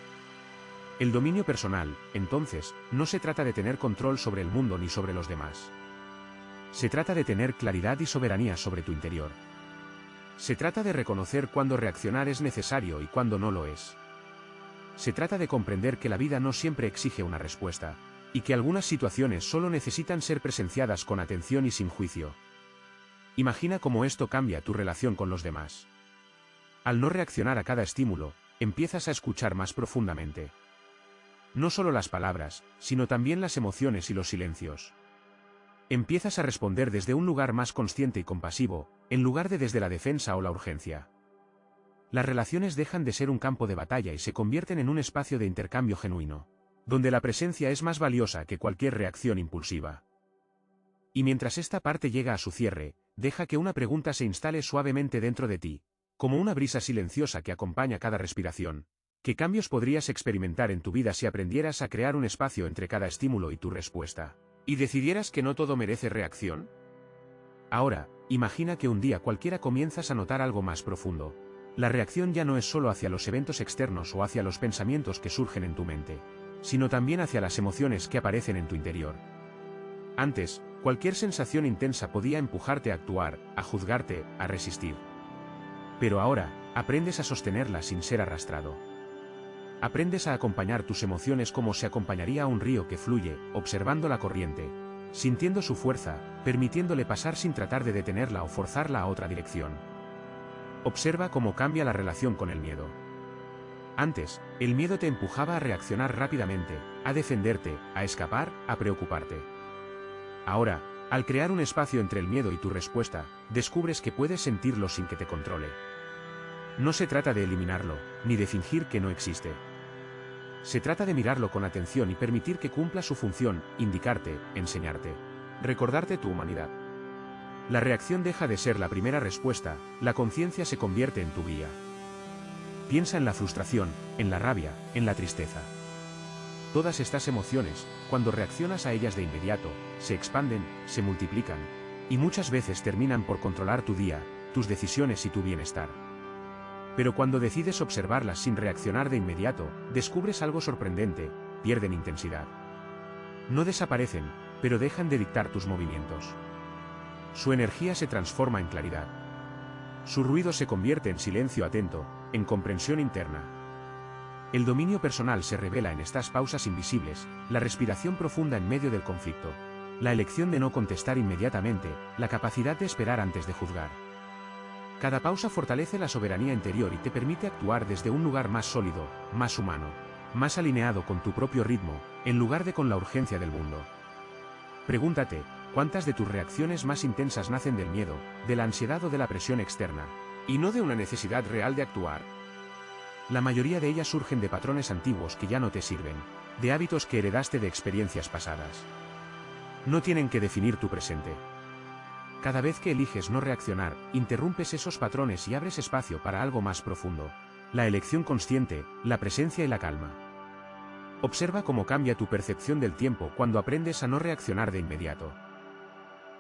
El dominio personal, entonces, no se trata de tener control sobre el mundo ni sobre los demás. Se trata de tener claridad y soberanía sobre tu interior. Se trata de reconocer cuándo reaccionar es necesario y cuándo no lo es. Se trata de comprender que la vida no siempre exige una respuesta, y que algunas situaciones solo necesitan ser presenciadas con atención y sin juicio. Imagina cómo esto cambia tu relación con los demás. Al no reaccionar a cada estímulo, empiezas a escuchar más profundamente. No solo las palabras, sino también las emociones y los silencios. Empiezas a responder desde un lugar más consciente y compasivo, en lugar de desde la defensa o la urgencia. Las relaciones dejan de ser un campo de batalla y se convierten en un espacio de intercambio genuino, donde la presencia es más valiosa que cualquier reacción impulsiva. Y mientras esta parte llega a su cierre, deja que una pregunta se instale suavemente dentro de ti, como una brisa silenciosa que acompaña cada respiración. ¿Qué cambios podrías experimentar en tu vida si aprendieras a crear un espacio entre cada estímulo y tu respuesta? ¿Y decidieras que no todo merece reacción? Ahora, imagina que un día cualquiera comienzas a notar algo más profundo. La reacción ya no es solo hacia los eventos externos o hacia los pensamientos que surgen en tu mente, sino también hacia las emociones que aparecen en tu interior. Antes, cualquier sensación intensa podía empujarte a actuar, a juzgarte, a resistir. Pero ahora, aprendes a sostenerla sin ser arrastrado. Aprendes a acompañar tus emociones como se acompañaría a un río que fluye, observando la corriente, sintiendo su fuerza, permitiéndole pasar sin tratar de detenerla o forzarla a otra dirección. Observa cómo cambia la relación con el miedo. Antes, el miedo te empujaba a reaccionar rápidamente, a defenderte, a escapar, a preocuparte. Ahora, al crear un espacio entre el miedo y tu respuesta, descubres que puedes sentirlo sin que te controle. No se trata de eliminarlo, ni de fingir que no existe. Se trata de mirarlo con atención y permitir que cumpla su función, indicarte, enseñarte, recordarte tu humanidad. La reacción deja de ser la primera respuesta, la conciencia se convierte en tu guía. Piensa en la frustración, en la rabia, en la tristeza. Todas estas emociones, cuando reaccionas a ellas de inmediato, se expanden, se multiplican, y muchas veces terminan por controlar tu día, tus decisiones y tu bienestar. Pero cuando decides observarlas sin reaccionar de inmediato, descubres algo sorprendente: pierden intensidad. No desaparecen, pero dejan de dictar tus movimientos. Su energía se transforma en claridad. Su ruido se convierte en silencio atento, en comprensión interna. El dominio personal se revela en estas pausas invisibles, la respiración profunda en medio del conflicto, la elección de no contestar inmediatamente, la capacidad de esperar antes de juzgar. Cada pausa fortalece la soberanía interior y te permite actuar desde un lugar más sólido, más humano, más alineado con tu propio ritmo, en lugar de con la urgencia del mundo. Pregúntate, ¿cuántas de tus reacciones más intensas nacen del miedo, de la ansiedad o de la presión externa, y no de una necesidad real de actuar? La mayoría de ellas surgen de patrones antiguos que ya no te sirven, de hábitos que heredaste de experiencias pasadas. No tienen que definir tu presente. Cada vez que eliges no reaccionar, interrumpes esos patrones y abres espacio para algo más profundo: la elección consciente, la presencia y la calma. Observa cómo cambia tu percepción del tiempo cuando aprendes a no reaccionar de inmediato.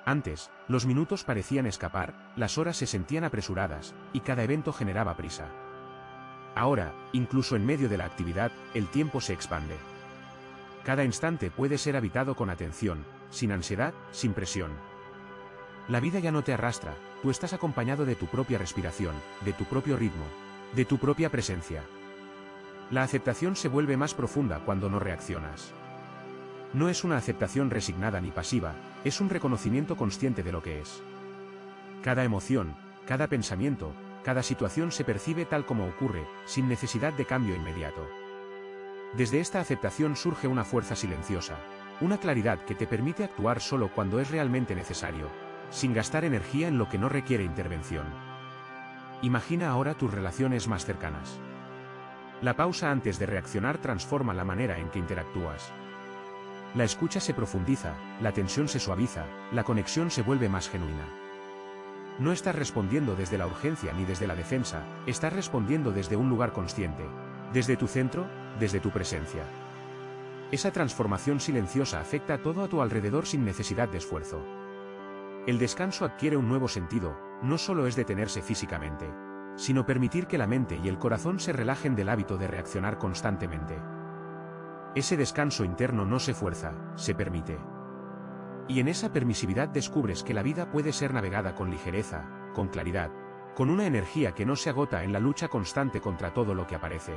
Antes, los minutos parecían escapar, las horas se sentían apresuradas, y cada evento generaba prisa. Ahora, incluso en medio de la actividad, el tiempo se expande. Cada instante puede ser habitado con atención, sin ansiedad, sin presión. La vida ya no te arrastra, tú estás acompañado de tu propia respiración, de tu propio ritmo, de tu propia presencia. La aceptación se vuelve más profunda cuando no reaccionas. No es una aceptación resignada ni pasiva, es un reconocimiento consciente de lo que es. Cada emoción, cada pensamiento, cada situación se percibe tal como ocurre, sin necesidad de cambio inmediato. Desde esta aceptación surge una fuerza silenciosa, una claridad que te permite actuar solo cuando es realmente necesario, sin gastar energía en lo que no requiere intervención. Imagina ahora tus relaciones más cercanas. La pausa antes de reaccionar transforma la manera en que interactúas. La escucha se profundiza, la tensión se suaviza, la conexión se vuelve más genuina. No estás respondiendo desde la urgencia ni desde la defensa, estás respondiendo desde un lugar consciente, desde tu centro, desde tu presencia. Esa transformación silenciosa afecta todo a tu alrededor sin necesidad de esfuerzo. El descanso adquiere un nuevo sentido, no solo es detenerse físicamente, sino permitir que la mente y el corazón se relajen del hábito de reaccionar constantemente. Ese descanso interno no se fuerza, se permite. Y en esa permisividad descubres que la vida puede ser navegada con ligereza, con claridad, con una energía que no se agota en la lucha constante contra todo lo que aparece.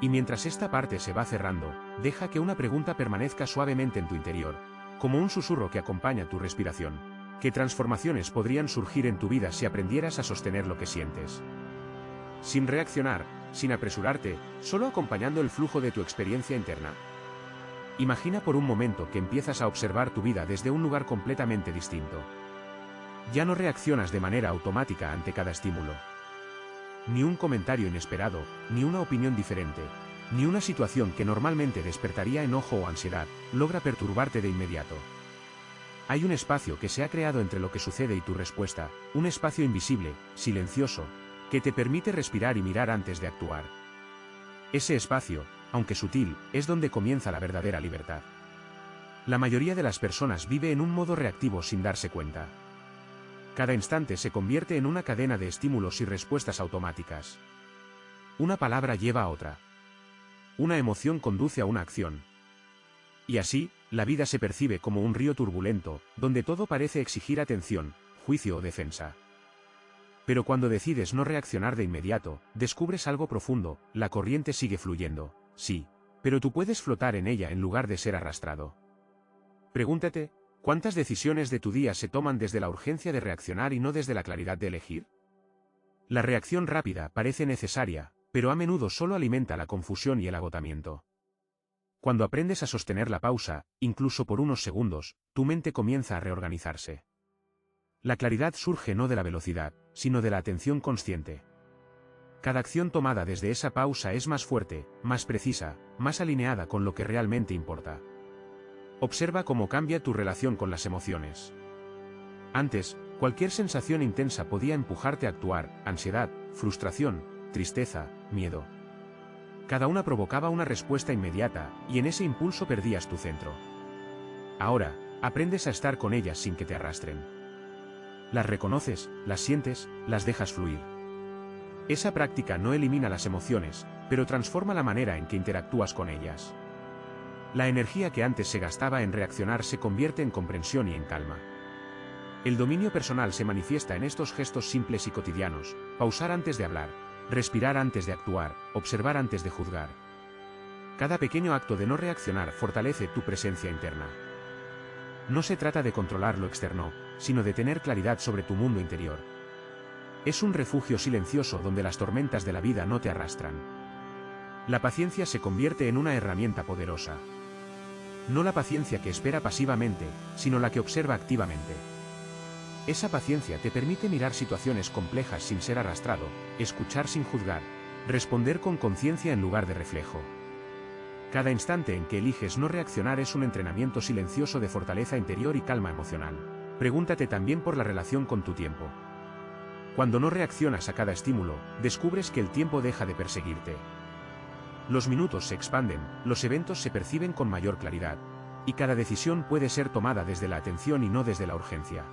Y mientras esta parte se va cerrando, deja que una pregunta permanezca suavemente en tu interior, como un susurro que acompaña tu respiración. ¿Qué transformaciones podrían surgir en tu vida si aprendieras a sostener lo que sientes? Sin reaccionar, sin apresurarte, solo acompañando el flujo de tu experiencia interna. Imagina por un momento que empiezas a observar tu vida desde un lugar completamente distinto. Ya no reaccionas de manera automática ante cada estímulo. Ni un comentario inesperado, ni una opinión diferente, ni una situación que normalmente despertaría enojo o ansiedad, logra perturbarte de inmediato. Hay un espacio que se ha creado entre lo que sucede y tu respuesta, un espacio invisible, silencioso, que te permite respirar y mirar antes de actuar. Ese espacio, aunque sutil, es donde comienza la verdadera libertad. La mayoría de las personas vive en un modo reactivo sin darse cuenta. Cada instante se convierte en una cadena de estímulos y respuestas automáticas. Una palabra lleva a otra. Una emoción conduce a una acción. Y así, la vida se percibe como un río turbulento, donde todo parece exigir atención, juicio o defensa. Pero cuando decides no reaccionar de inmediato, descubres algo profundo, la corriente sigue fluyendo, sí, pero tú puedes flotar en ella en lugar de ser arrastrado. Pregúntate, ¿cuántas decisiones de tu día se toman desde la urgencia de reaccionar y no desde la claridad de elegir? La reacción rápida parece necesaria, pero a menudo solo alimenta la confusión y el agotamiento. Cuando aprendes a sostener la pausa, incluso por unos segundos, tu mente comienza a reorganizarse. La claridad surge no de la velocidad, sino de la atención consciente. Cada acción tomada desde esa pausa es más fuerte, más precisa, más alineada con lo que realmente importa. Observa cómo cambia tu relación con las emociones. Antes, cualquier sensación intensa podía empujarte a actuar, ansiedad, frustración, tristeza, miedo. Cada una provocaba una respuesta inmediata, y en ese impulso perdías tu centro. Ahora, aprendes a estar con ellas sin que te arrastren. Las reconoces, las sientes, las dejas fluir. Esa práctica no elimina las emociones, pero transforma la manera en que interactúas con ellas. La energía que antes se gastaba en reaccionar se convierte en comprensión y en calma. El dominio personal se manifiesta en estos gestos simples y cotidianos: pausar antes de hablar, respirar antes de actuar, observar antes de juzgar. Cada pequeño acto de no reaccionar fortalece tu presencia interna. No se trata de controlar lo externo, sino de tener claridad sobre tu mundo interior. Es un refugio silencioso donde las tormentas de la vida no te arrastran. La paciencia se convierte en una herramienta poderosa. No la paciencia que espera pasivamente, sino la que observa activamente. Esa paciencia te permite mirar situaciones complejas sin ser arrastrado, escuchar sin juzgar, responder con conciencia en lugar de reflejo. Cada instante en que eliges no reaccionar es un entrenamiento silencioso de fortaleza interior y calma emocional. Pregúntate también por la relación con tu tiempo. Cuando no reaccionas a cada estímulo, descubres que el tiempo deja de perseguirte. Los minutos se expanden, los eventos se perciben con mayor claridad, y cada decisión puede ser tomada desde la atención y no desde la urgencia.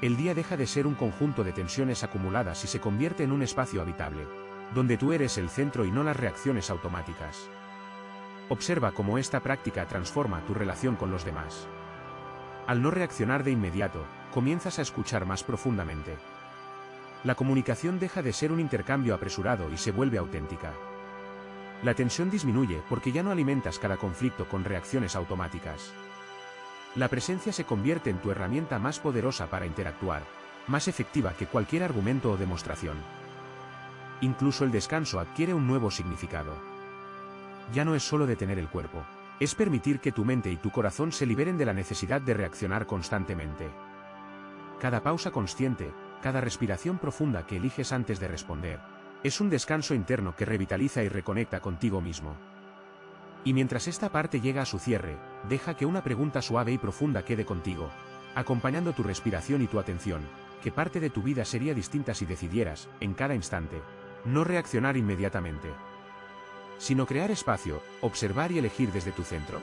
El día deja de ser un conjunto de tensiones acumuladas y se convierte en un espacio habitable, donde tú eres el centro y no las reacciones automáticas. Observa cómo esta práctica transforma tu relación con los demás. Al no reaccionar de inmediato, comienzas a escuchar más profundamente. La comunicación deja de ser un intercambio apresurado y se vuelve auténtica. La tensión disminuye porque ya no alimentas cada conflicto con reacciones automáticas. La presencia se convierte en tu herramienta más poderosa para interactuar, más efectiva que cualquier argumento o demostración. Incluso el descanso adquiere un nuevo significado. Ya no es solo detener el cuerpo, es permitir que tu mente y tu corazón se liberen de la necesidad de reaccionar constantemente. Cada pausa consciente, cada respiración profunda que eliges antes de responder, es un descanso interno que revitaliza y reconecta contigo mismo. Y mientras esta parte llega a su cierre, deja que una pregunta suave y profunda quede contigo, acompañando tu respiración y tu atención. ¿Qué parte de tu vida sería distinta si decidieras, en cada instante, no reaccionar inmediatamente, sino crear espacio, observar y elegir desde tu centro?